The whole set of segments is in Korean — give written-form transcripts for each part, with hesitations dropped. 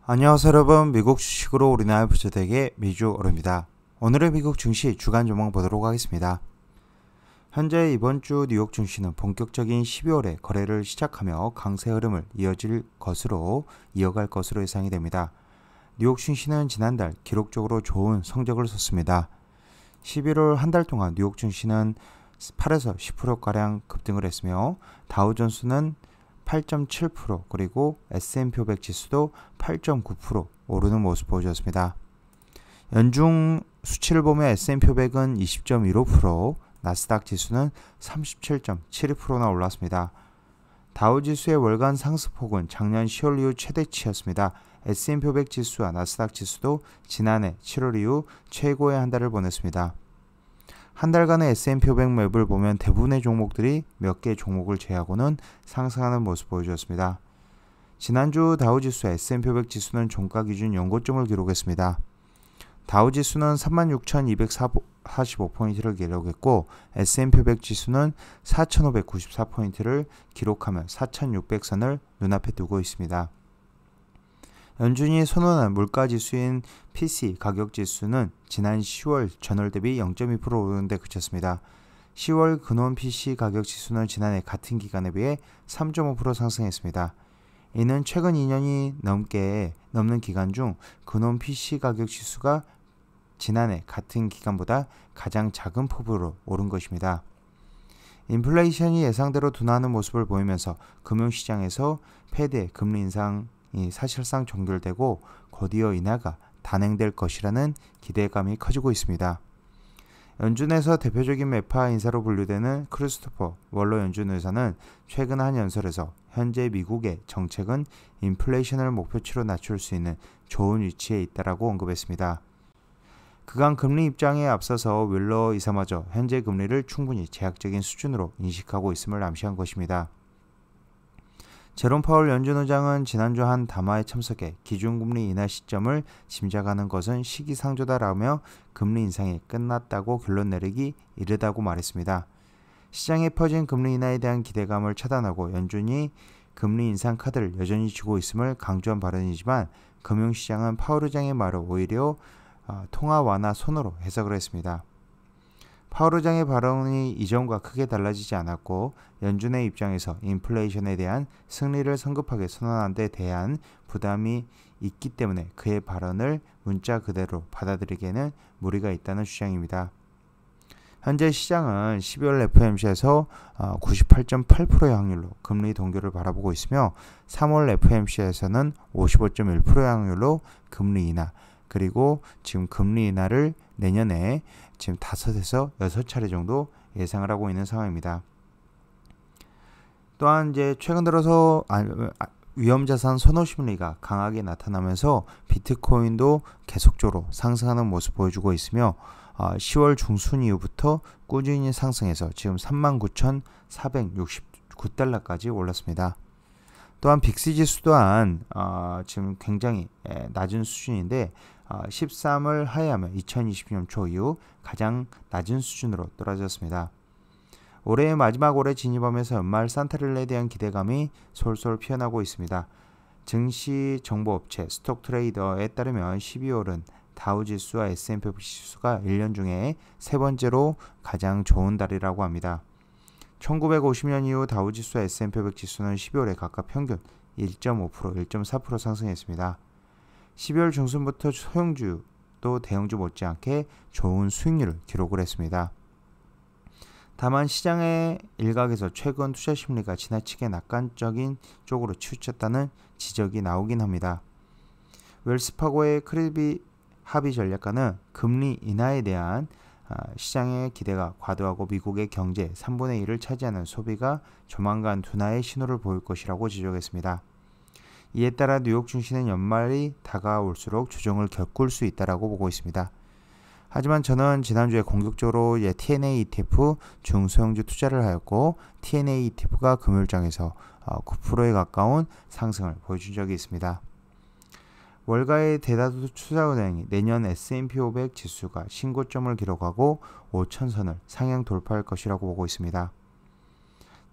안녕하세요 여러분, 미국 주식으로 우리나라 부자되게 미주어입니다. 오늘의 미국 증시 주간 전망 보도록 하겠습니다. 현재 이번 주 뉴욕 증시는 본격적인 12월에 거래를 시작하며 강세 흐름을 이어갈 것으로 예상이 됩니다. 뉴욕 증시는 지난달 기록적으로 좋은 성적을 썼습니다. 11월 한 달 동안 뉴욕 증시는 8에서 10%가량 급등을 했으며 다우존스는 8.7% 그리고 S&P 500 지수도 8.9% 오르는 모습 보여줬습니다. 연중 수치를 보면 S&P 500은 20.15%, 나스닥 지수는 37.72%나 올랐습니다. 다우지수의 월간 상승폭은 작년 10월 이후 최대치였습니다. S&P 500 지수와 나스닥 지수도 지난해 7월 이후 최고의 한 달을 보냈습니다. 한 달간의 S&P 500 맵을 보면 대부분의 종목들이 몇 개 종목을 제외하고는 상승하는 모습 보여주었습니다. 지난주 다우지수와 S&P 500 지수는 종가 기준 연고점을 기록했습니다. 다우지수는 36,245포인트를 기록했고 S&P 500 지수는 4,594포인트를 기록하며 4,600선을 눈앞에 두고 있습니다. 연준이 선언한 물가지수인 PC 가격지수는 지난 10월 전월 대비 0.2% 오르는 데 그쳤습니다. 10월 근원 PC 가격지수는 지난해 같은 기간에 비해 3.5% 상승했습니다. 이는 최근 2년이 넘는 기간 중 근원 PC 가격지수가 지난해 같은 기간보다 가장 작은 폭으로 오른 것입니다. 인플레이션이 예상대로 둔화하는 모습을 보이면서 금융시장에서 패드의 금리 인상이 사실상 종결되고 곧이어 인하가 단행될 것이라는 기대감이 커지고 있습니다. 연준에서 대표적인 매파 인사로 분류되는 크리스토퍼 월러 연준 의사는 최근 한 연설에서 현재 미국의 정책은 인플레이션을 목표치로 낮출 수 있는 좋은 위치에 있다라고 언급했습니다. 그간 금리 입장에 앞서서 윌러 이사마저 현재 금리를 충분히 제약적인 수준으로 인식하고 있음을 암시한 것입니다. 제롬 파월 연준 의장은 지난주 한 담화에 참석해 기준금리 인하 시점을 짐작하는 것은 시기상조다라며 금리 인상이 끝났다고 결론 내리기 이르다고 말했습니다. 시장에 퍼진 금리 인하에 대한 기대감을 차단하고 연준이 금리 인상 카드를 여전히 쥐고 있음을 강조한 발언이지만 금융시장은 파월 의장의 말을 오히려 통화 완화 선언으로 해석을 했습니다. 파월 의장의 발언이 이전과 크게 달라지지 않았고 연준의 입장에서 인플레이션에 대한 승리를 성급하게 선언한 데 대한 부담이 있기 때문에 그의 발언을 문자 그대로 받아들이기에는 무리가 있다는 주장입니다. 현재 시장은 12월 FOMC에서 98.8%의 확률로 금리 동결을 바라보고 있으며 3월 FOMC에서는 55.1%의 확률로 금리 인하 그리고 지금 금리 인하를 내년에 지금 5에서 6차례 정도 예상을 하고 있는 상황입니다. 또한 이제 최근 들어서 위험자산 선호 심리가 강하게 나타나면서 비트코인도 계속적으로 상승하는 모습 보여주고 있으며 10월 중순 이후부터 꾸준히 상승해서 지금 39,469달러까지 올랐습니다. 또한 빅스 지수 또한 지금 굉장히 낮은 수준인데 13을 하회하며 2020년 초 이후 가장 낮은 수준으로 떨어졌습니다. 올해의 마지막 월에 진입하면서 연말 산타렐라에 대한 기대감이 솔솔 피어나고 있습니다. 증시 정보업체 스톡트레이더에 따르면 12월은 다우지수와 S&P 500 지수가 1년 중에 세 번째로 가장 좋은 달이라고 합니다. 1950년 이후 다우지수와 S&P 500 지수는 12월에 각각 평균 1.5%, 1.4% 상승했습니다. 12월 중순부터 소형주도 대형주 못지않게 좋은 수익률을 기록을 했습니다. 다만 시장의 일각에서 최근 투자 심리가 지나치게 낙관적인 쪽으로 치우쳤다는 지적이 나오긴 합니다. 웰스파고의 크리비 하비 전략가는 금리 인하에 대한 시장의 기대가 과도하고 미국의 경제 3분의 1을 차지하는 소비가 조만간 둔화의 신호를 보일 것이라고 지적했습니다. 이에 따라 뉴욕 증시는 연말이 다가올수록 조정을 겪을 수 있다고 보고 있습니다. 하지만 저는 지난주에 공격적으로 TNA ETF 중소형주 투자를 하였고 TNA ETF가 금요일장에서 9%에 가까운 상승을 보여준 적이 있습니다. 월가의 대다수 투자은행이 내년 S&P 500 지수가 신고점을 기록하고 5,000선을 상향 돌파할 것이라고 보고 있습니다.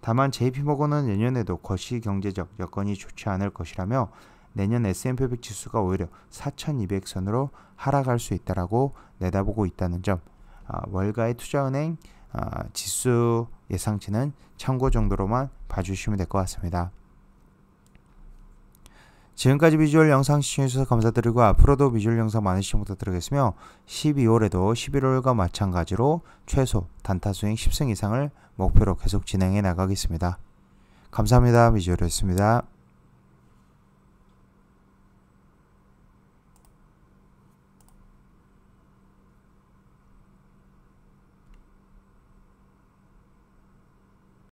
다만 JP모건은 내년에도 거시경제적 여건이 좋지 않을 것이라며 내년 S&P 500 지수가 오히려 4200선으로 하락할 수 있다라고 내다보고 있다는 점, 월가의 투자은행 지수 예상치는 참고 정도로만 봐주시면 될 것 같습니다. 지금까지 비주얼 영상 시청해주셔서 감사드리고 앞으로도 비주얼 영상 많은 시청 부탁드리겠으며 12월에도 11월과 마찬가지로 최소 단타 수익 10승 이상을 목표로 계속 진행해 나가겠습니다. 감사합니다. 비주얼이었습니다.